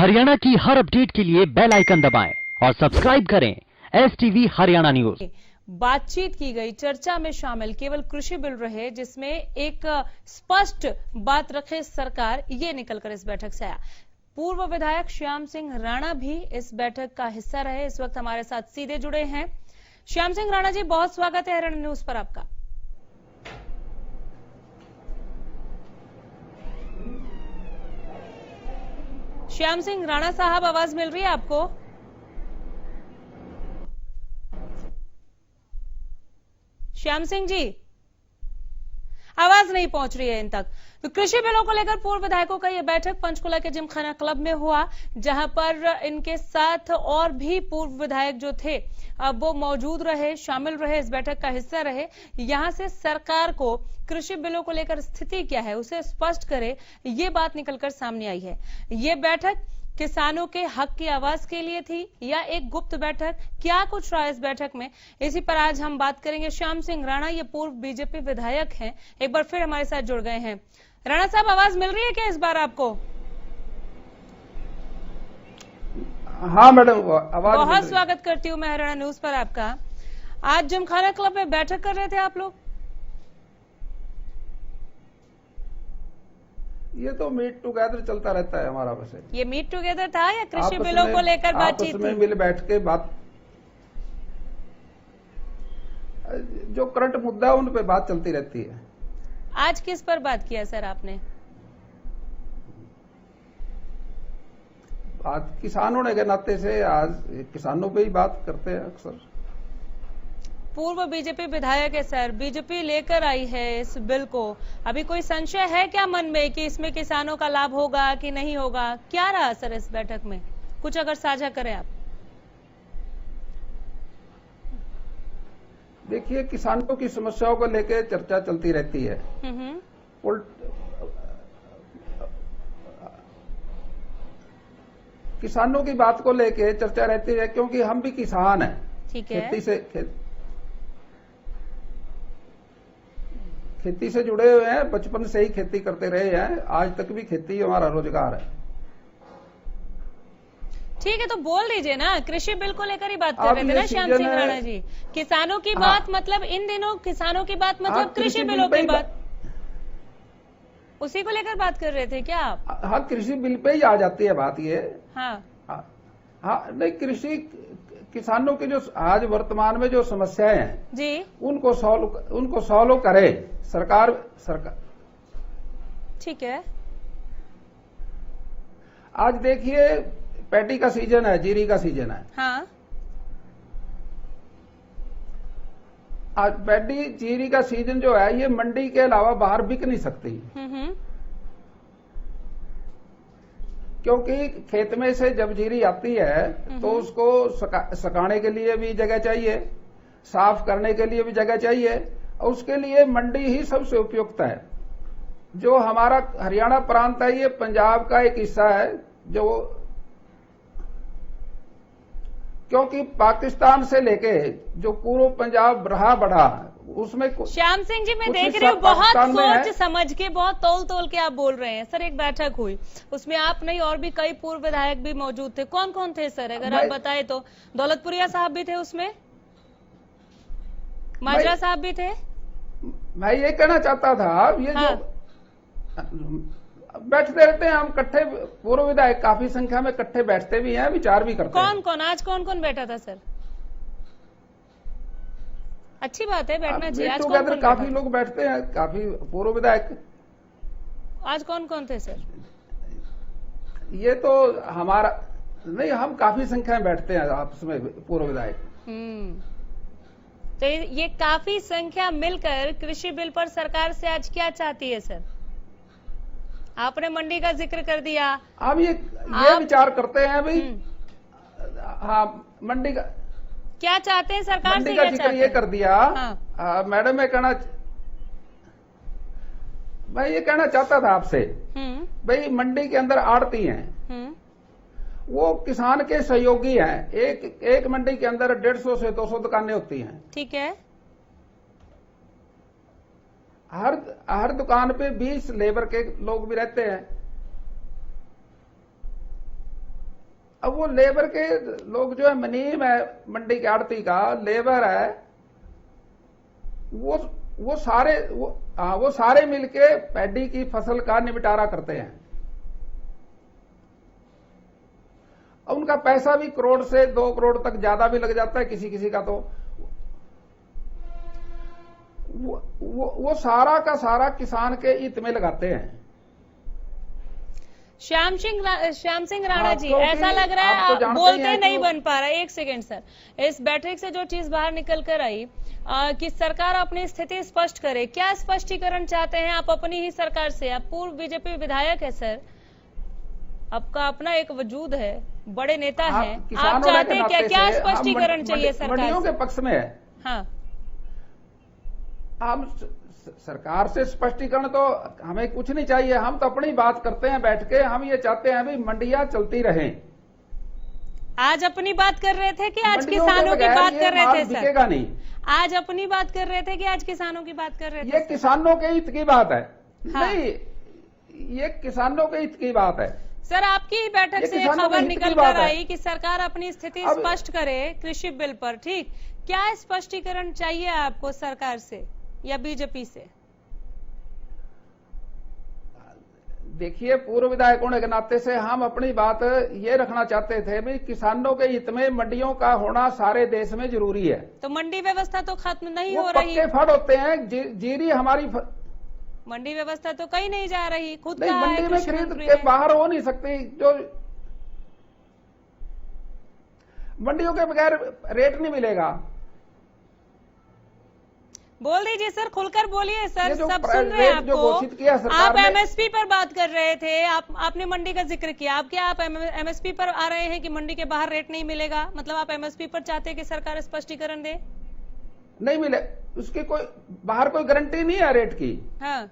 हरियाणा की हर अपडेट के लिए बेल आइकन दबाएं और सब्सक्राइब करें STV हरियाणा न्यूज। बातचीत की गई, चर्चा में शामिल केवल कृषि बिल रहे जिसमें एक स्पष्ट बात रखे सरकार, ये निकलकर इस बैठक से आया। पूर्व विधायक श्याम सिंह राणा भी इस बैठक का हिस्सा रहे, इस वक्त हमारे साथ सीधे जुड़े हैं। श्याम सिंह राणा जी, बहुत स्वागत है हरियाणा न्यूज पर आपका। श्याम सिंह राणा साहब, आवाज मिल रही है आपको? श्याम सिंह जी, आवाज नहीं पहुंच रही है इन तक। तो कृषि बिलों को लेकर पूर्व विधायकों का यह बैठक पंचकुला के जिमखाना क्लब में हुआ, जहां पर इनके साथ और भी पूर्व विधायक जो थे अब वो मौजूद रहे, शामिल रहे, इस बैठक का हिस्सा रहे। यहां से सरकार को कृषि बिलों को लेकर स्थिति क्या है उसे स्पष्ट करे, ये बात निकलकर सामने आई है। ये बैठक किसानों के हक की आवाज के लिए थी या एक गुप्त बैठक, क्या कुछ रहा इस बैठक में, इसी पर आज हम बात करेंगे। श्याम सिंह राणा ये पूर्व बीजेपी विधायक हैं, एक बार फिर हमारे साथ जुड़ गए हैं। राणा साहब, आवाज मिल रही है क्या इस बार आपको? हाँ मैडम, आवाज। बहुत स्वागत करती हूँ मैं हरियाणा न्यूज पर आपका। आज जिमखाना क्लब में बैठक कर रहे थे आप लोग? ये तो मीट टुगेदर चलता रहता है हमारा। वैसे ये मीट टुगेदर था या कृषि बिलों को लेकर बातचीत थी? मिल बैठ के बात, जो करंट मुद्दा है उन पे बात चलती रहती है। आज किस पर बात किया सर आपने? आज किसान होने के नाते से आज किसानों पे ही बात करते हैं अक्सर। पूर्व बीजेपी विधायक है सर, बीजेपी लेकर आई है इस बिल को, अभी कोई संशय है क्या मन में कि इसमें किसानों का लाभ होगा कि नहीं होगा? क्या रहा सर इस बैठक में, कुछ अगर साझा करें आप। देखिए, किसानों की समस्याओं को लेकर चर्चा चलती रहती है। किसानों की बात को लेकर चर्चा रहती है क्योंकि हम भी किसान हैं। ठीक है। खेती से जुड़े हुए हैं, बचपन से ही खेती करते रहे हैं, आज तक भी खेती हमारा रोजगार है। ठीक है, तो बोल दीजिए ना, कृषि बिल को लेकर ही बात कर रहे थे ना श्याम सिंह राणा जी। किसानों की बात मतलब इन दिनों किसानों की बात मतलब कृषि बिलों की बात, उसी को लेकर बात कर रहे थे क्या आप? हाँ, कृषि बिल पे ही आ जाती है बात ये। हाँ, नहीं, कृषि किसानों की जो आज वर्तमान में जो समस्याएं हैं जी, उनको सॉल्व करे सरकार। ठीक है। आज देखिए, पैडी का सीजन है, जीरी का सीजन है। हाँ, आज पैडी जीरी का सीजन जो है ये मंडी के अलावा बाहर बिक नहीं सकती, क्योंकि खेत में से जब जीरी आती है तो उसको सकाने के लिए भी जगह चाहिए, साफ करने के लिए भी जगह चाहिए, और उसके लिए मंडी ही सबसे उपयुक्त है। जो हमारा हरियाणा प्रांत है ये पंजाब का एक हिस्सा है, जो क्योंकि पाकिस्तान से लेके जो पूर्व पंजाब रहा बढ़ा उसमें। श्याम सिंह जी, मैं देख रही हूँ बहुत सोच समझ के, बहुत तोल के आप बोल रहे हैं। सर, एक बैठक हुई, उसमें आप नहीं और भी कई पूर्व विधायक भी मौजूद थे। कौन कौन थे सर, अगर आप बताए तो? दौलतपुरिया साहब भी थे उसमें, माजरा साहब भी थे। मैं ये कहना चाहता था, ये जो बैठते रहते हैं हम इकट्ठे, पूर्व विधायक काफी संख्या में इकट्ठे बैठते भी हैं, विचार भी करते हैं। कौन आज कौन बैठा था सर? अच्छी बात है, बैठना चाहिए। आज कौन काफी लोग बैठते हैं, काफी पूर्व विधायक। आज कौन थे सर? ये तो हमारा नहीं, हम काफी संख्या में बैठते हैं आपस में पूर्व विधायक। तो ये काफी संख्या मिलकर कृषि बिल पर सरकार से आज क्या चाहती है सर? आपने मंडी का जिक्र कर दिया, अब ये विचार करते हैं भाई। हाँ, मंडी का क्या चाहते हैं सरकार से? मंडी का जिक्र ये कर दिया। मैडम, मैं ये कहना चाहता था आपसे, भाई मंडी के अंदर आड़ती हैं, वो किसान के सहयोगी हैं। एक मंडी के अंदर 150 से 200 दुकानें होती हैं। ठीक है। हर दुकान पे 20 लेबर के लोग भी रहते हैं। अब वो लेबर के लोग जो है, मुनीम है मंडी के आड़ती का, लेबर है, वो सारे मिलके पैडी की फसल का निपटारा करते हैं। अब उनका पैसा भी करोड़ से 2 करोड़ तक ज्यादा भी लग जाता है किसी किसी का। तो वो सारा का सारा किसान के हित में लगाते हैं। श्याम सिंह राणा जी, क्योंकि ऐसा लग रहा है आप तो आप जानते बोलते हैं नहीं कि बन पा रहा है। एक सेकेंड सर, इस बैठक से जो चीज बाहर निकल कर आई कि सरकार अपनी स्थिति स्पष्ट करे, क्या स्पष्टीकरण चाहते हैं आप अपनी ही सरकार से? आप पूर्व बीजेपी विधायक है सर, आपका अपना एक वजूद है, बड़े नेता हैं, आप चाहते हैं क्या स्पष्टीकरण चाहिए सरकार मंडियों के पक्ष में है। हाँ, हम सरकार से स्पष्टीकरण तो हमें कुछ नहीं चाहिए, हम तो अपनी बात करते हैं बैठ के। हम ये चाहते हैं भाई मंडियां चलती रहें। आज अपनी बात कर रहे थे कि आज किसानों की बात कर रहे थे सर? बिकेगा नहीं। आज अपनी बात कर रहे थे कि आज किसानों की बात कर रहे थे? ये किसानों के हित की बात है। हाँ। नहीं, ये किसानों के हित की बात है सर। आपकी ही बैठक से खबर निकल कर आई कि सरकार अपनी स्थिति स्पष्ट करे कृषि बिल पर, ठीक? क्या स्पष्टीकरण चाहिए आपको सरकार से या बीजेपी से? देखिए, पूर्व विधायक होने के नाते से हम अपनी बात ये रखना चाहते थे भी किसानों के हित में मंडियों का होना सारे देश में जरूरी है। तो मंडी व्यवस्था तो खत्म नहीं हो रही। पक्के फड़ होते हैं, जीरी हमारी मंडी व्यवस्था तो कहीं नहीं जा रही। खुद नहीं, कहा मंडी है में खरीद के बाहर हो नहीं सकती। जो मंडियों के बगैर रेट नहीं मिलेगा। बोल दीजिए सर, खुलकर बोलिए सर, सब सुन रहे हैं जो घोषित किया आपको। सरकार आप ने, एमएसपी पर बात कर रहे थे, आपने मंडी का जिक्र किया। आप एमएसपी पर आ रहे हैं कि मंडी के बाहर रेट नहीं मिलेगा? मतलब आप एमएसपी पर चाहते हैं कि सरकार स्पष्टीकरण दे? नहीं मिले, उसकी कोई बाहर कोई गारंटी नहीं है रेट की। हाँ।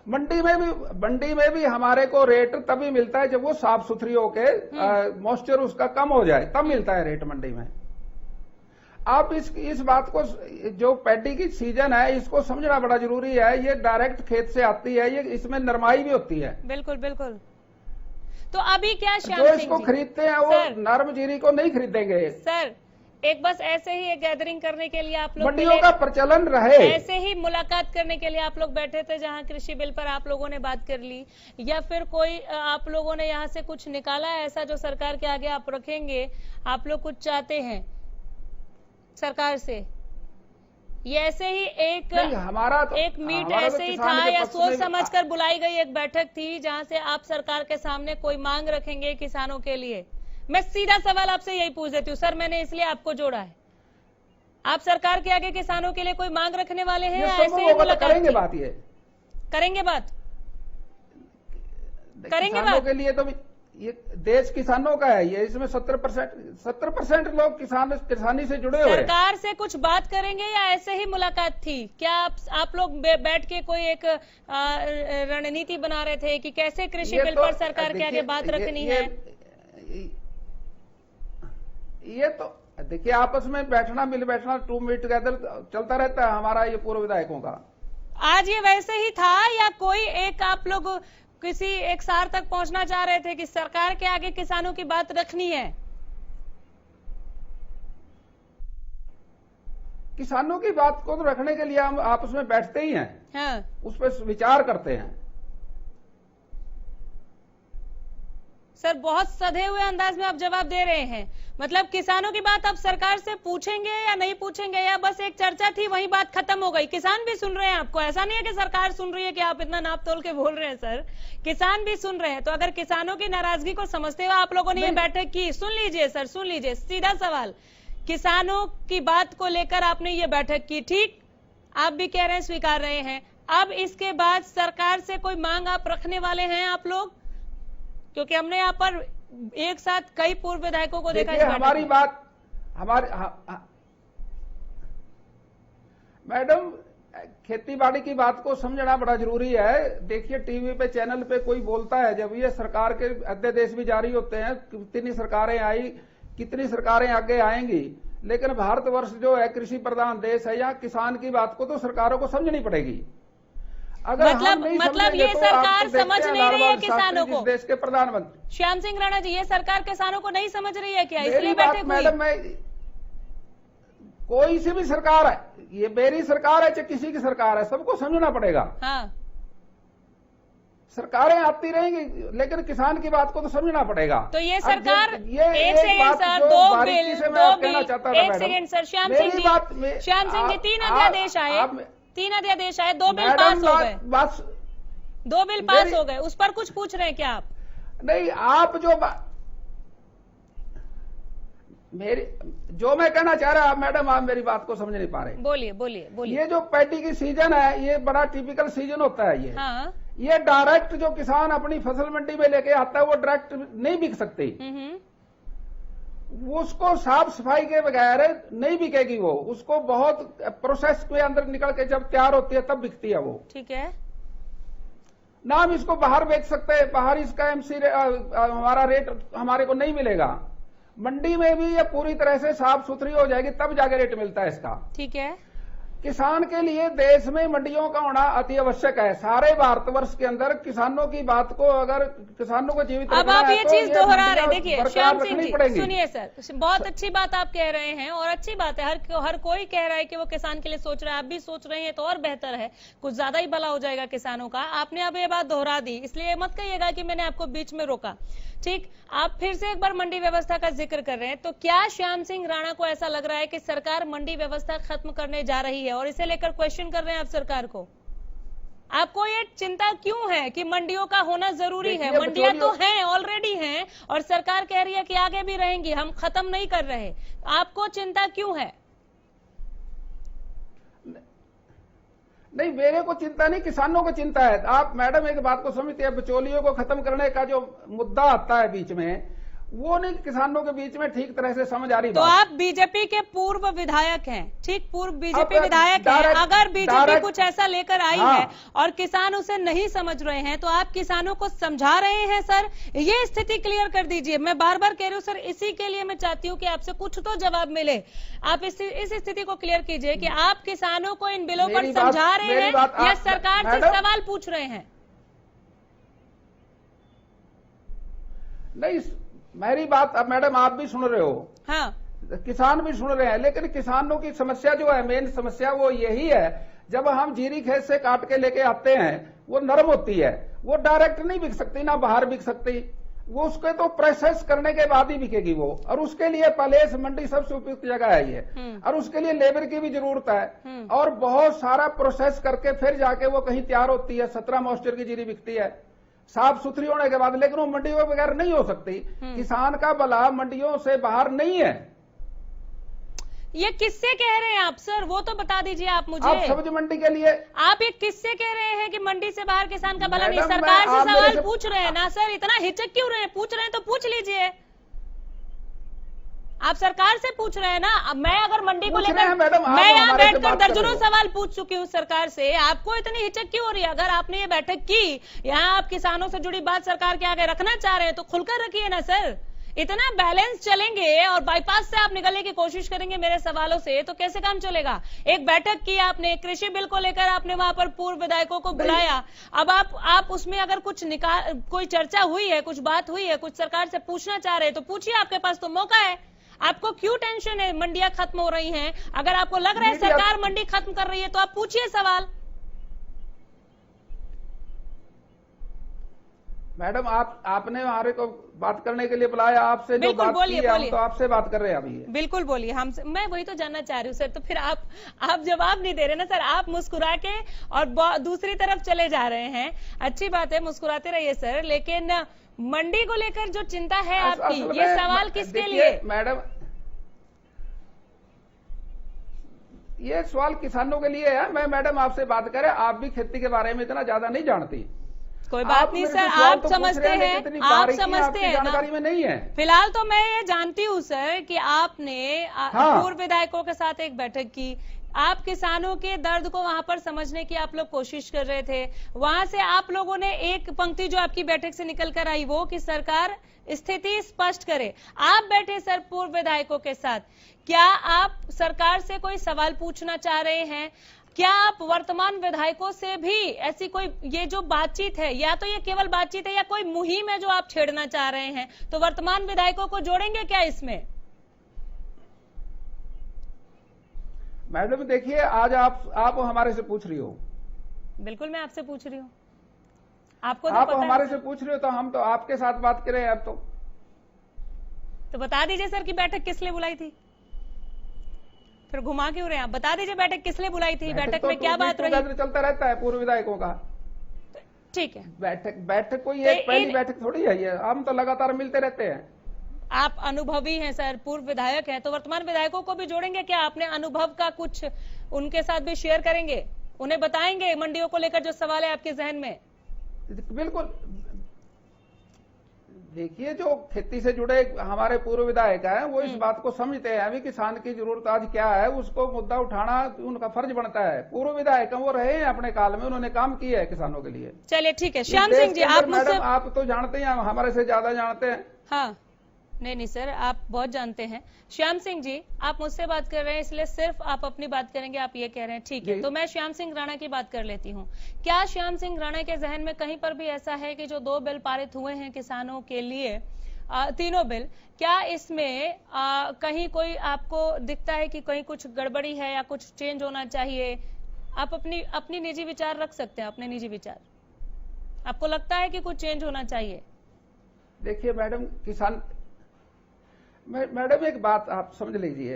मंडी में भी हमारे को रेट तभी मिलता है जब वो साफ सुथरी होके मॉइस्चर उसका कम हो जाए, तब मिलता है रेट मंडी में। आप इस बात को, जो पैडी की सीजन है, इसको समझना बड़ा जरूरी है। ये डायरेक्ट खेत से आती है, ये इसमें नरमाई भी होती है। बिल्कुल बिल्कुल। तो अभी क्या श्याम जो सिंह इसको जी खरीदते हैं वो नरम जीरी को नहीं खरीदेंगे सर। एक बस ऐसे ही एक गैदरिंग करने के लिए आप लोग मंडियों का प्रचलन रहे, ऐसे ही मुलाकात करने के लिए आप लोग बैठे थे जहां कृषि बिल पर आप लोगों ने बात कर ली, या फिर कोई आप लोगों ने यहां से कुछ निकाला है ऐसा जो सरकार के आगे आप रखेंगे? आप लोग कुछ चाहते हैं सरकार से? ये ऐसे ही एक मीट ऐसे ही था, या सोच समझकर बुलाई गई एक बैठक थी जहां से आप सरकार के सामने कोई मांग रखेंगे किसानों के लिए? मैं सीधा सवाल आपसे यही पूछ देती हूँ सर, मैंने इसलिए आपको जोड़ा है। आप सरकार के आगे किसानों के लिए कोई मांग रखने वाले हैं या ऐसे ही मुलाकात करेंगे? बात ये करेंगे, बात करेंगे किसानों बात के लिए तो ये देश किसानों का है। ये इसमें 70% लोग किसानी से जुड़े हुए हैं। सरकार से कुछ बात करेंगे या ऐसे ही मुलाकात थी? क्या आप लोग बैठ के कोई एक रणनीति बना रहे थे कि कैसे कृषि बिल पर सरकार के आगे बात रखनी है? ये तो देखिए, आपस में बैठना, मिल बैठना, टू मीट टुगेदर चलता रहता है हमारा, ये पूर्व विधायकों का। आज ये वैसे ही था या कोई एक आप लोग किसी एक सार तक पहुंचना चाह रहे थे कि सरकार के आगे किसानों की बात रखनी है? किसानों की बात को तो रखने के लिए हम आपस में बैठते ही हैं। हाँ। उस पर विचार करते हैं। सर, बहुत सधे हुए अंदाज में आप जवाब दे रहे हैं। मतलब किसानों की बात आप सरकार से पूछेंगे या नहीं पूछेंगे, या बस एक चर्चा थी वही बात खत्म हो गई? किसान भी सुन रहे हैं आपको, ऐसा नहीं है कि सरकार सुन रही है कि आप इतना नाप तोल के बोल रहे हैं सर, किसान भी सुन रहे हैं। तो अगर किसानों की नाराजगी को समझते हुए आप लोगों ने ये बैठक की, सुन लीजिए सर, सुन लीजिए, सीधा सवाल, किसानों की बात को लेकर आपने ये बैठक की, ठीक? आप भी कह रहे हैं, स्वीकार रहे हैं। अब इसके बाद सरकार से कोई मांग आप रखने वाले हैं आप लोग? क्योंकि हमने यहाँ पर एक साथ कई पूर्व विधायकों को देखा। हमारी बात, मैडम, खेती बाड़ी की बात को समझना बड़ा जरूरी है। देखिए, टीवी पे, चैनल पे कोई बोलता है, जब ये सरकार के अध्यादेश भी जारी होते हैं, कितनी सरकारें आई, कितनी सरकारें आगे आएंगी, लेकिन भारतवर्ष जो है कृषि प्रधान देश है, यहाँ किसान की बात को तो सरकारों को समझनी पड़ेगी। अगर हम नहीं मतलब समझेंगे ये तो सरकार आप तो देखते समझ हैं नहीं रही है लाल बहादुर किसानों शास्त्री को। जिस देश के प्रधानमंत्री। श्याम सिंह राणा जी, ये सरकार किसानों को नहीं समझ रही है क्या, मेरी इसलिए बात बैठक हुई? मैडम, मैं कोई सी भी सरकार है, ये मेरी सरकार है चाहे किसी की सरकार है, सबको समझना पड़ेगा। हाँ, सरकारें आती रहेंगी लेकिन किसान की बात को तो समझना पड़ेगा। तो ये अब सरकार ये एक सेकेंड बात सर, जो दो बारीकी बिल, से मैं कहना चाहता था एक मैडम, सेकेंड सर, श्याम मेरी सिंह बात जी, श्याम सिंह जी, 3 अध्यादेश आए, 3 अध्यादेश आए, 2 बिल मैडम पास हो गए, बस 2 बिल पास मेरी- हो गए, उस पर कुछ पूछ रहे हैं क्या आप? नहीं, आप जो मैं कहना चाह रहा, मैडम आप मेरी बात को समझ नहीं पा रहे। बोलिए बोलिए बोलिए। ये जो पैडी की सीजन है, ये बड़ा टिपिकल सीजन होता है। हाँ, ये डायरेक्ट जो किसान अपनी फसल मंडी में लेके आता है वो डायरेक्ट नहीं बिक सकती। उसको साफ सफाई के बगैर नहीं बिकेगी वो, उसको बहुत प्रोसेस के अंदर निकल के जब तैयार होती है तब बिकती है वो। ठीक है। ना हम इसको बाहर बेच सकते हैं, बाहर इसका एमसी हमारा रेट हमारे को नहीं मिलेगा। मंडी में भी ये पूरी तरह से साफ सुथरी हो जाएगी तब जाके रेट मिलता है इसका। ठीक है। किसान के लिए देश में मंडियों का होना अति आवश्यक है। सारे भारतवर्ष के अंदर किसानों की बात को, अगर किसानों को जीवित अब आप ये चीज दोहरा रहे, देखिए श्याम सिंह जी पड़ेगी। सुनिए सर, बहुत अच्छी बात आप कह रहे हैं और अच्छी बात है, हर कोई कह रहा है कि वो किसान के लिए सोच रहा है, आप भी सोच रहे हैं तो और बेहतर है, कुछ ज्यादा ही भला हो जाएगा किसानों का। आपने अब ये बात दोहरा दी, इसलिए मत कहिएगा कि मैंने आपको बीच में रोका। ठीक, आप फिर से एक बार मंडी व्यवस्था का जिक्र कर रहे हैं, तो क्या श्याम सिंह राणा को ऐसा लग रहा है कि सरकार मंडी व्यवस्था खत्म करने जा रही है और इसे लेकर क्वेश्चन कर रहे हैं आप सरकार को? आपको ये चिंता क्यों है कि मंडियों का होना जरूरी है? मंडियां तो हैं, ऑलरेडी हैं, और सरकार कह रही है कि आगे भी रहेंगी, हम खत्म नहीं कर रहे। आपको चिंता क्यों है? नहीं, मेरे को चिंता नहीं, किसानों को चिंता है। आप मैडम एक बात को समझते हैं, बिचौलियों को खत्म करने का जो मुद्दा आता है बीच में, वो नहीं किसानों के बीच में ठीक तरह से समझ आ रही। तो आप बीजेपी के पूर्व विधायक हैं, ठीक, पूर्व बीजेपी विधायक हैं। अगर बीजेपी कुछ ऐसा लेकर आई है और किसान उसे नहीं समझ रहे हैं तो आप किसानों को समझा रहे हैं सर? ये स्थिति क्लियर कर दीजिए। मैं बार बार कह रही हूँ सर, इसी के लिए मैं चाहती हूँ कि आपसे कुछ तो जवाब मिले। आप इस स्थिति को क्लियर कीजिए कि आप किसानों को इन बिलों पर समझा रहे हैं या सरकार से सवाल पूछ रहे हैं? नहीं, मेरी बात अब मैडम आप भी सुन रहे हो, हाँ, किसान भी सुन रहे हैं, लेकिन किसानों की समस्या जो है, मेन समस्या वो यही है, जब हम जीरी खेत से काट के लेके आते हैं वो नरम होती है, वो डायरेक्ट नहीं बिक सकती, ना बाहर बिक सकती, वो उसके तो प्रोसेस करने के बाद ही बिकेगी वो। और उसके लिए पलेस मंडी सबसे उपयुक्त जगह है ये, और उसके लिए लेबर की भी जरूरत है और बहुत सारा प्रोसेस करके फिर जाके वो कहीं तैयार होती है। 17 मॉइस्चर की जीरी बिकती है साफ सुथरी होने के बाद, लेकिन वो मंडियों के बगैर नहीं हो सकती। किसान का भला मंडियों से बाहर नहीं है। ये किससे कह रहे हैं आप सर, वो तो बता दीजिए आप मुझे। आप सब्जी मंडी के लिए आप ये किससे कह रहे हैं कि मंडी से बाहर किसान का भला नहीं? मैडम, सरकार से आप मेरे सवाल से पूछ रहे हैं ना सर, इतना हिचक क्यों रहे हैं? पूछ रहे हैं तो पूछ लीजिए। आप सरकार से पूछ रहे हैं ना। अब मैं अगर मंडी को लेकर, मैं यहाँ बैठकर दर्जनों सवाल पूछ चुकी हूँ सरकार से, आपको इतनी हिचक क्यों हो रही है? अगर आपने ये बैठक की, यहाँ आप किसानों से जुड़ी बात सरकार के आगे रखना चाह रहे हैं तो खुलकर रखिए ना सर। इतना बैलेंस चलेंगे और बाईपास से आप निकलने की कोशिश करेंगे मेरे सवालों से, तो कैसे काम चलेगा? एक बैठक की आपने, कृषि बिल को लेकर आपने वहां पर पूर्व विधायकों को बुलाया, अब आप उसमें अगर कुछ कोई चर्चा हुई है, कुछ बात हुई है, कुछ सरकार से पूछना चाह रहे हैं तो पूछिए, आपके पास तो मौका है। आपको क्यों टेंशन है? मंडियां खत्म हो रही हैं, अगर आपको लग रहा है सरकार मंडी खत्म कर रही है तो आप पूछिए सवाल। मैडम आपने हमारे को बात करने के लिए बुलाया, आपसे जो बात की है हम तो आपसे बात कर रहे हैं अभी। बिल्कुल बोलिए, हम मैं वही तो जानना चाह रही हूँ सर। तो फिर आप जवाब नहीं दे रहे ना सर, आप मुस्कुरा के और दूसरी तरफ चले जा रहे हैं। अच्छी बात है, मुस्कुराते रहिए सर, लेकिन मंडी को लेकर जो चिंता है आपकी, ये सवाल किसके लिए? मैडम, ये सवाल किसानों के लिए है। मैं मैडम आपसे बात करें, आप भी खेती के बारे में इतना ज्यादा नहीं जानती। कोई बात नहीं सर, आप समझते हैं, आप समझते हैं, जानकारी में नहीं है। फिलहाल तो मैं ये जानती हूँ सर कि आपने पूर्व विधायकों के साथ एक बैठक की, आप किसानों के दर्द को वहां पर समझने की आप लोग कोशिश कर रहे थे। वहां से आप लोगों ने एक पंक्ति जो आपकी बैठक से निकल कर आई वो कि सरकार स्थिति स्पष्ट करे। आप बैठे सर पूर्व विधायकों के साथ, क्या आप सरकार से कोई सवाल पूछना चाह रहे हैं? क्या आप वर्तमान विधायकों से भी ऐसी कोई ये जो बातचीत है, या तो ये केवल बातचीत है या कोई मुहिम है जो आप छेड़ना चाह रहे हैं, तो वर्तमान विधायकों को जोड़ेंगे क्या इसमें? मैडम देखिए, आज आप हमारे से पूछ रही हो। बिल्कुल मैं आपसे पूछ रही हूँ, आपको तो आप पता हमारे है से पूछ रहे हो, तो हम तो आपके साथ बात करें अब तो बता दीजिए सर कि बैठक किस लिए बुलाई थी, फिर घुमा क्यों रहे हैं आप? बता दीजिए बैठक किस लिए बुलाई थी, बैठक में क्या बात रही? चलता रहता है पूर्व विधायकों का। ठीक है, बैठक कोई एक पहली बैठक थोड़ी है ये, हम तो लगातार मिलते रहते हैं। आप अनुभवी हैं सर, पूर्व विधायक हैं, तो वर्तमान विधायकों को भी जोड़ेंगे क्या? अपने अनुभव का कुछ उनके साथ भी शेयर करेंगे, उन्हें बताएंगे मंडियों को लेकर जो सवाल है आपके जहन में? बिल्कुल। देखिए, जो खेती से जुड़े हमारे पूर्व विधायक हैं वो इस बात को समझते हैं अभी किसान की जरूरत आज क्या है, उसको मुद्दा उठाना उनका फर्ज बनता है। पूर्व विधायक वो रहे हैं अपने काल में, उन्होंने काम किया है किसानों के लिए। चलिए ठीक है, श्याम सिंह जी आप मुझसे, मैडम आप तो जानते हैं, हमारे से ज्यादा जानते हैं। हाँ नहीं सर, आप बहुत जानते हैं। श्याम सिंह जी आप मुझसे बात कर रहे हैं, इसलिए सिर्फ आप अपनी बात करेंगे, आप ये कह रहे हैं, ठीक है। तो मैं श्याम सिंह राणा की बात कर लेती हूँ। क्या श्याम सिंह राणा के जहन में कहीं पर भी ऐसा है कि जो 2 बिल पारित हुए हैं किसानों के लिए, तीनों बिल, क्या इसमें कहीं कोई आपको दिखता है कि कहीं कुछ गड़बड़ी है या कुछ चेंज होना चाहिए? आप अपनी निजी विचार रख सकते हैं, अपने निजी विचार। आपको लगता है कि कुछ चेंज होना चाहिए? देखिए मैडम एक बात आप समझ लीजिए,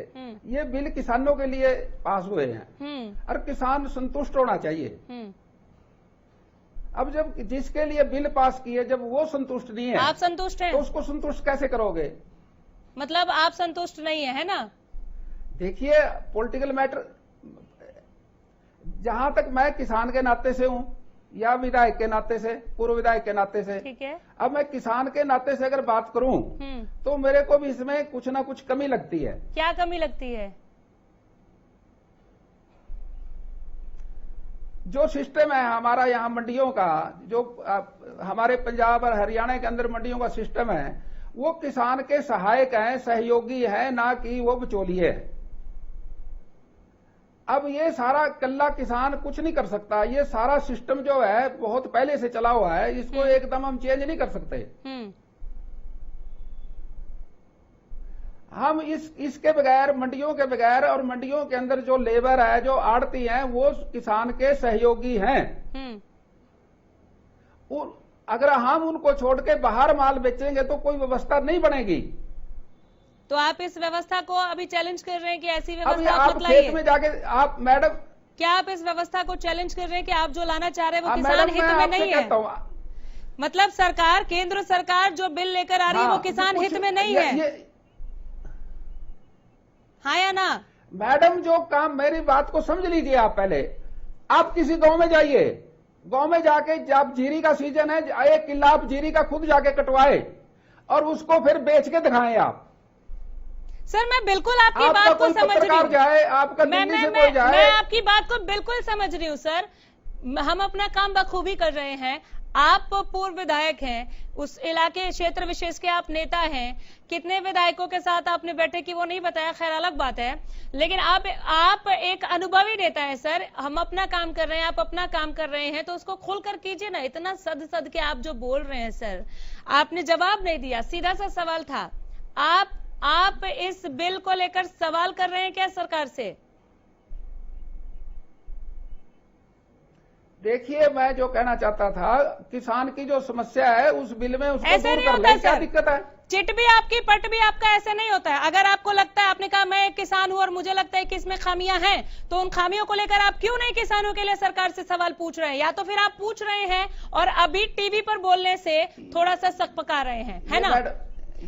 ये बिल किसानों के लिए पास हुए हैं और किसान संतुष्ट होना चाहिए। अब जब जिसके लिए बिल पास किए, जब वो संतुष्ट नहीं है, आप संतुष्ट हैं, तो उसको संतुष्ट कैसे करोगे? मतलब आप संतुष्ट नहीं है ना? देखिए, पॉलिटिकल मैटर, जहां तक मैं किसान के नाते से हूं या विधायक के नाते से, पूर्व विधायक के नाते से, ठीक है, अब मैं किसान के नाते से अगर बात करूं तो मेरे को भी इसमें कुछ ना कुछ कमी लगती है। क्या कमी लगती है? जो सिस्टम है हमारा यहाँ मंडियों का, जो हमारे पंजाब और हरियाणा के अंदर मंडियों का सिस्टम है, वो किसान के सहायक है, सहयोगी है, ना कि वो बिचौलिए है। अब ये सारा कल्ला किसान कुछ नहीं कर सकता, ये सारा सिस्टम जो है बहुत पहले से चला हुआ है, इसको एकदम हम चेंज नहीं कर सकते। हम इसके बगैर, मंडियों के बगैर, और मंडियों के अंदर जो लेबर है, जो आड़ती हैं, वो किसान के सहयोगी हैं। और अगर हम उनको छोड़ के बाहर माल बेचेंगे तो कोई व्यवस्था नहीं बनेगी। तो आप इस व्यवस्था को अभी चैलेंज कर रहे हैं कि ऐसी व्यवस्था आप खेत में जाके, आप मैडम, क्या आप इस व्यवस्था को चैलेंज कर रहे हैं कि आप जो लाना चाह रहे हैं वो किसान हित में नहीं है? मतलब सरकार, केंद्र सरकार जो बिल लेकर आ रही है वो किसान हित में नहीं है, हाँ या ना? मैडम, जो काम, मेरी बात को समझ लीजिए आप पहले। आप किसी गांव में जाइए, गांव में जाके जब जीरी का सीजन है, 1 किला आप जीरी का खुद जाके कटवाए और उसको फिर बेच के दिखाएं आप। सर मैं बिल्कुल आपकी बात को समझ रही हूँ, जाए, आपका दिल्ली से कोई जाए, मैं आपकी बात को बिल्कुल समझ रही हूँ सर, हम अपना काम बखूबी कर रहे हैं। आप पूर्व विधायक हैं, उस इलाके क्षेत्र विशेष के आप नेता हैं, कितने विधायकों के साथ आपने बैठे की वो नहीं बताया, खैर अलग बात है, लेकिन आप एक अनुभवी नेता है सर। हम अपना काम कर रहे हैं, आप अपना काम कर रहे हैं, तो उसको खुलकर कीजिए ना। इतना सद के आप जो बोल रहे हैं सर, आपने जवाब नहीं दिया, सीधा सा सवाल था। आप इस बिल को लेकर सवाल कर रहे हैं क्या सरकार से? देखिए, मैं जो कहना चाहता था, किसान की जो समस्या है उस बिल में उसको ऐसे दूर नहीं कर होता ले, क्या दिक्कत है? चिट भी आपकी, पट भी आपका, ऐसे नहीं होता है। अगर आपको लगता है, आपने कहा मैं एक किसान हूं और मुझे लगता है कि इसमें खामियां हैं, तो उन खामियों को लेकर आप क्यों नहीं किसानों के लिए सरकार से सवाल पूछ रहे हैं? या तो फिर आप पूछ रहे हैं और अभी टीवी पर बोलने से थोड़ा सा सकपका रहे हैं, है ना?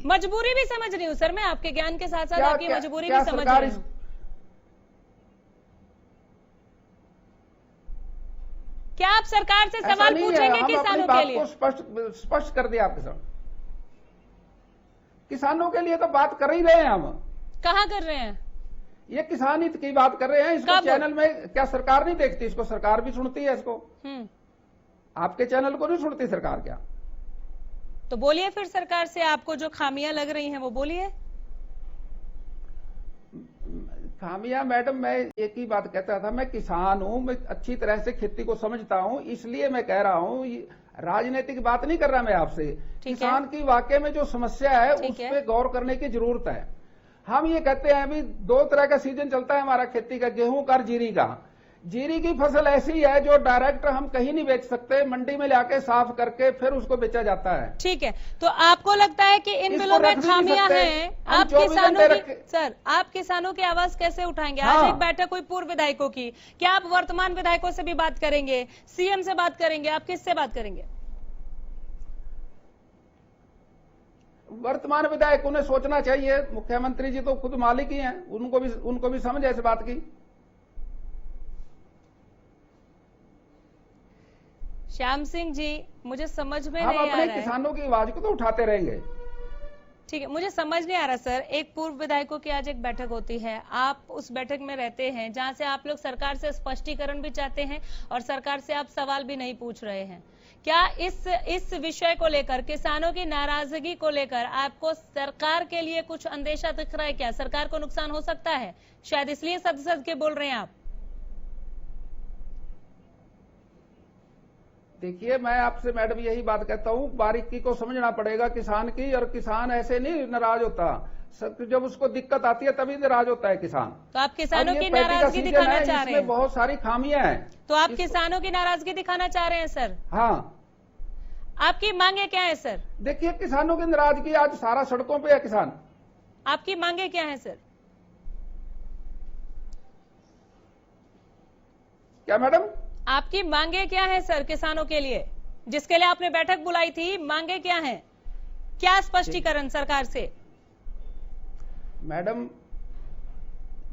मजबूरी भी समझ रही हूँ सर, मैं आपके ज्ञान के साथ साथ आपकी मजबूरी भी समझ रही हूँ। क्या आप सरकार से सवाल पूछेंगे किसानों के लिए? स्पष्ट कर दिया आपके सामने, किसानों के लिए तो बात कर ही रहे हैं हम। कहाँ कर रहे हैं? ये किसान हित की बात कर रहे हैं। इसको चैनल में क्या सरकार नहीं देखती? इसको सरकार भी सुनती है इसको। आपके चैनल को नहीं सुनती सरकार क्या? तो बोलिए फिर सरकार से, आपको जो खामियां लग रही हैं वो बोलिए। खामियां मैडम, मैं एक ही बात कहता था, मैं किसान हूं, मैं अच्छी तरह से खेती को समझता हूं, इसलिए मैं कह रहा हूं, राजनीतिक बात नहीं कर रहा मैं आपसे। किसान की वाकई में जो समस्या है उस पर गौर करने की जरूरत है। हम ये कहते हैं अभी 2 तरह का सीजन चलता है हमारा खेती का, गेहूं का और जीरी का। जीरी की फसल ऐसी है जो डायरेक्ट हम कहीं नहीं बेच सकते, मंडी में लाके साफ करके फिर उसको बेचा जाता है। ठीक है, तो आपको लगता है कि इन बिलों में खामियां हैं? आप किसानों की सर, आप किसानों की आवाज कैसे उठाएंगे? आज एक बैठक हुई पूर्व विधायकों की, क्या आप वर्तमान विधायकों से भी बात करेंगे, सीएम से बात करेंगे, आप किससे बात करेंगे? वर्तमान विधायकों ने सोचना चाहिए, मुख्यमंत्री जी तो खुद मालिक ही हैं, उनको भी समझ है इस बात की। श्याम सिंह जी, मुझे समझ में नहीं आ रहा है। हम अपने किसानों की आवाज को तो उठाते रहेंगे। ठीक है, मुझे समझ नहीं आ रहा सर, एक पूर्व विधायकों की आज एक बैठक होती है, आप उस बैठक में रहते हैं जहां से आप लोग सरकार से स्पष्टीकरण भी चाहते हैं और सरकार से आप सवाल भी नहीं पूछ रहे हैं। क्या इस विषय को लेकर, किसानों की नाराजगी को लेकर आपको सरकार के लिए कुछ अंदेशा दिख रहा है? क्या सरकार को नुकसान हो सकता है? शायद इसलिए सच सच के बोल रहे हैं आप। देखिए, मैं आपसे मैडम यही बात कहता हूं, बारीकी को समझना पड़ेगा किसान की, और किसान ऐसे नहीं नाराज होता, जब उसको दिक्कत आती है तभी नाराज होता है किसान। तो आप किसानों की नाराजगी दिखाना चाह रहे हैं? बहुत सारी खामियां हैं। तो आप किसानों की नाराजगी दिखाना चाह रहे हैं सर? हाँ। आपकी मांगे क्या है सर? देखिए, किसानों की नाराजगी, आज सारा सड़कों पे है किसान। आपकी मांगे क्या है सर? क्या मैडम? आपकी मांगे क्या है सर किसानों के लिए, जिसके लिए आपने बैठक बुलाई थी? मांगे क्या है? क्या स्पष्टीकरण सरकार से? मैडम,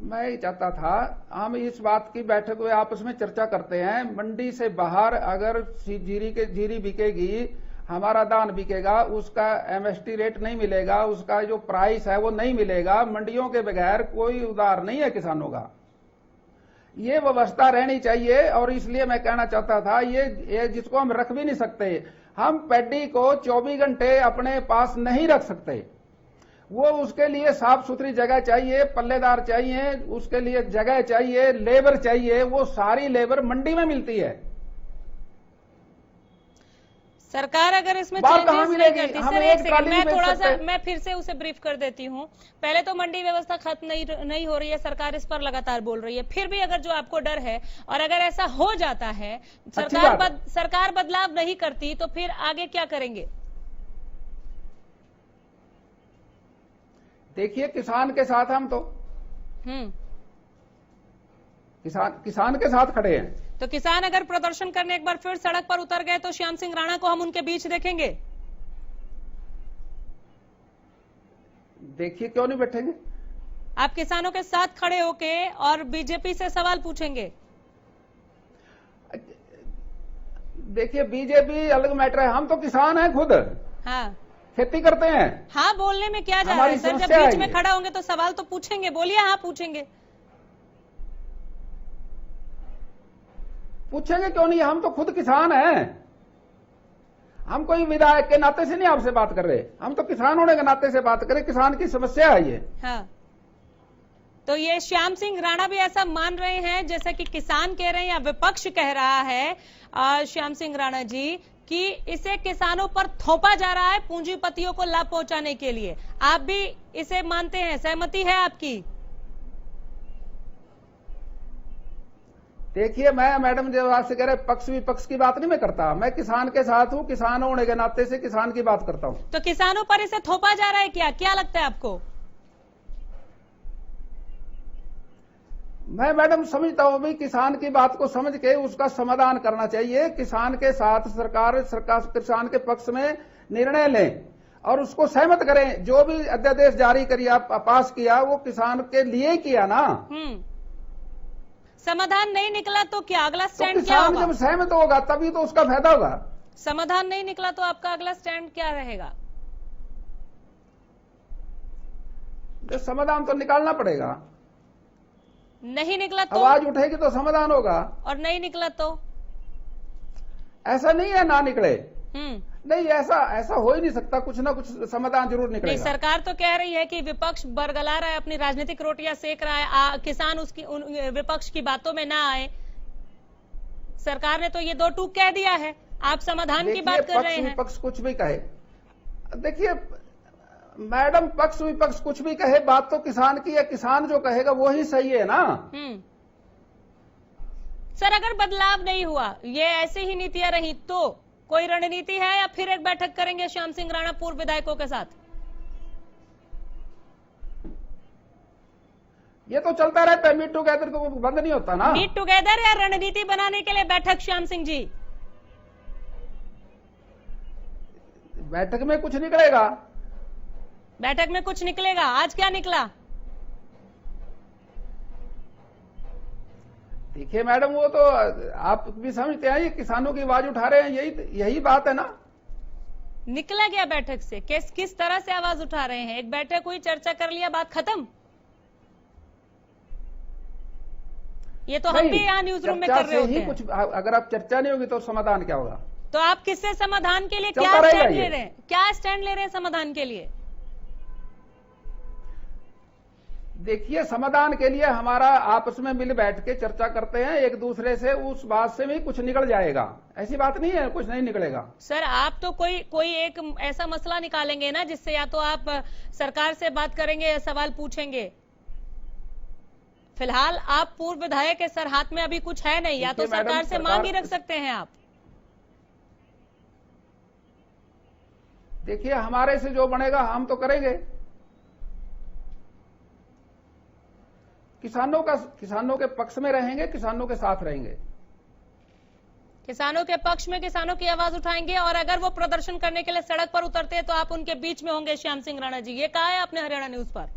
मैं ये चाहता था, हम इस बात की बैठक में आपस में चर्चा करते हैं, मंडी से बाहर अगर जीरी बिकेगी, हमारा धान बिकेगा, उसका एमएसपी रेट नहीं मिलेगा, उसका जो प्राइस है वो नहीं मिलेगा, मंडियों के बगैर कोई उधार नहीं है किसानों का। ये व्यवस्था रहनी चाहिए, और इसलिए मैं कहना चाहता था, ये जिसको हम रख भी नहीं सकते, हम पैडी को 24 घंटे अपने पास नहीं रख सकते। वो उसके लिए साफ सुथरी जगह चाहिए, पल्लेदार चाहिए, उसके लिए जगह चाहिए, लेबर चाहिए, वो सारी लेबर मंडी में मिलती है। सरकार अगर इसमें चेंजेस नहीं करती, सर एक सेकंड, मैं थोड़ा सा मैं फिर से उसे ब्रीफ कर देती हूँ। पहले तो मंडी व्यवस्था खत्म नहीं हो रही है, सरकार इस पर लगातार बोल रही है। फिर भी अगर जो आपको डर है, और अगर ऐसा हो जाता है, सरकार बदलाव नहीं करती, तो फिर आगे क्या करेंगे? देखिए, किसान के साथ हम तो किसान के साथ खड़े हैं। तो किसान अगर प्रदर्शन करने एक बार फिर सड़क पर उतर गए तो श्याम सिंह राणा को हम उनके बीच देखेंगे? देखिए, क्यों नहीं बैठेंगे? आप किसानों के साथ खड़े होके और बीजेपी से सवाल पूछेंगे? देखिए, बीजेपी अलग मैटर है, हम तो किसान हैं खुद। हाँ, खेती करते हैं। हाँ, बोलने में क्या जा रहा है सर? जब बीच में खड़ा होंगे तो सवाल तो पूछेंगे, बोलिए। हाँ, पूछेंगे क्यों नहीं? हम तो खुद किसान हैं। हम कोई विधायक के नाते से नहीं आपसे बात कर रहे, हम तो किसान होने के नाते से बात करें, किसान की समस्या है ये। हाँ, तो ये श्याम सिंह राणा भी ऐसा मान रहे हैं जैसा कि किसान कह रहे हैं या विपक्ष कह रहा है श्याम सिंह राणा जी, कि इसे किसानों पर थोपा जा रहा है पूंजीपतियों को लाभ पहुंचाने के लिए। आप भी इसे मानते हैं? सहमति है आपकी? देखिए, मैं मैडम जो आपसे कह रहे पक्ष विपक्ष की बात नहीं मैं करता, मैं किसान के साथ हूं, किसान होने के नाते से किसान की बात करता हूं। तो किसानों पर इसे थोपा जा रहा है क्या लगता है आपको? मैं मैडम समझता हूं भी किसान की बात को समझ के उसका समाधान करना चाहिए। किसान के साथ सरकार किसान के पक्ष में निर्णय लें और उसको सहमत करें। जो भी अध्यादेश जारी किया, पास किया, वो किसान के लिए किया ना। समाधान नहीं निकला तो क्या अगला स्टैंड क्या होगा? जब सहमत होगा तभी तो उसका फायदा होगा। समाधान नहीं निकला तो आपका अगला स्टैंड क्या रहेगा? समाधान तो निकालना पड़ेगा। नहीं निकला तो आवाज उठेगी तो समाधान होगा। और नहीं निकला तो? ऐसा नहीं है ना निकले, नहीं, ऐसा हो ही नहीं सकता, कुछ ना कुछ समाधान जरूर नहीं, निकलेगा। सरकार तो कह रही है कि विपक्ष बरगला रहा है, अपनी राजनीतिक रोटियां सेक रहा है, किसान विपक्ष की बातों में ना आए। सरकार ने तो ये दो टूक कह दिया है, आप समाधान की बात कर रहे हैं। विपक्ष कुछ भी कहे, देखिए मैडम, पक्ष विपक्ष कुछ भी कहे, बात तो किसान की है, किसान जो कहेगा वो ही सही है ना। सर, अगर बदलाव नहीं हुआ, ये ऐसी ही नीतियां रही, तो कोई रणनीति है या फिर एक बैठक करेंगे श्याम सिंह राणा पूर्व विधायकों के साथ? ये तो चलता रहता है, मीट टुगेदर को बंद नहीं होता ना। मीट टुगेदर या रणनीति बनाने के लिए बैठक श्याम सिंह जी? बैठक में कुछ निकलेगा। बैठक में कुछ निकलेगा। आज क्या निकला? देखिए मैडम, वो तो आप भी समझते हैं, ये किसानों की आवाज उठा रहे हैं, यही बात है ना। निकला क्या बैठक से? किस तरह से आवाज उठा रहे हैं? एक बैठक हुई, चर्चा कर लिया, बात खत्म? ये तो हम भी यहाँ न्यूज रूम में कर रहे होते हैं। कुछ अगर आप चर्चा नहीं होगी तो समाधान क्या होगा? तो आप किससे समाधान के लिए क्या स्टैंड ले रहे हैं? क्या स्टैंड ले रहे हैं समाधान के लिए? देखिए, समाधान के लिए हमारा आपस में मिल बैठ के चर्चा करते हैं एक दूसरे से, उस बात से भी कुछ निकल जाएगा। ऐसी बात नहीं है कुछ नहीं निकलेगा। सर, आप तो कोई एक ऐसा मसला निकालेंगे ना जिससे या तो आप सरकार से बात करेंगे या सवाल पूछेंगे। फिलहाल आप पूर्व विधायक के सर, हाथ में अभी कुछ है नहीं, या तो सरकार से मांग ही रख सकते हैं आप। देखिए, हमारे से जो बनेगा हम तो करेंगे। किसानों के पक्ष में रहेंगे, किसानों के साथ रहेंगे। किसानों के पक्ष में किसानों की आवाज उठाएंगे, और अगर वो प्रदर्शन करने के लिए सड़क पर उतरते हैं तो आप उनके बीच में होंगे श्याम सिंह राणा जी। ये कहा है आपने हरियाणा न्यूज पर।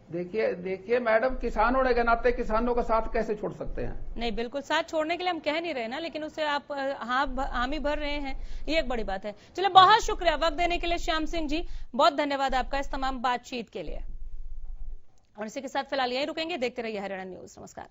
देखिए मैडम, किसान होने के नाते किसानों का साथ कैसे छोड़ सकते हैं? नहीं, बिल्कुल साथ छोड़ने के लिए हम कह नहीं रहे ना, लेकिन उससे आप हामी भर रहे हैं, ये एक बड़ी बात है। चलिए, बहुत शुक्रिया वक्त देने के लिए श्याम सिंह जी, बहुत धन्यवाद आपका इस तमाम बातचीत के लिए। और इसी के साथ फिलहाल यहीं रुकेंगे। देखते रहिए हरियाणा न्यूज। नमस्कार।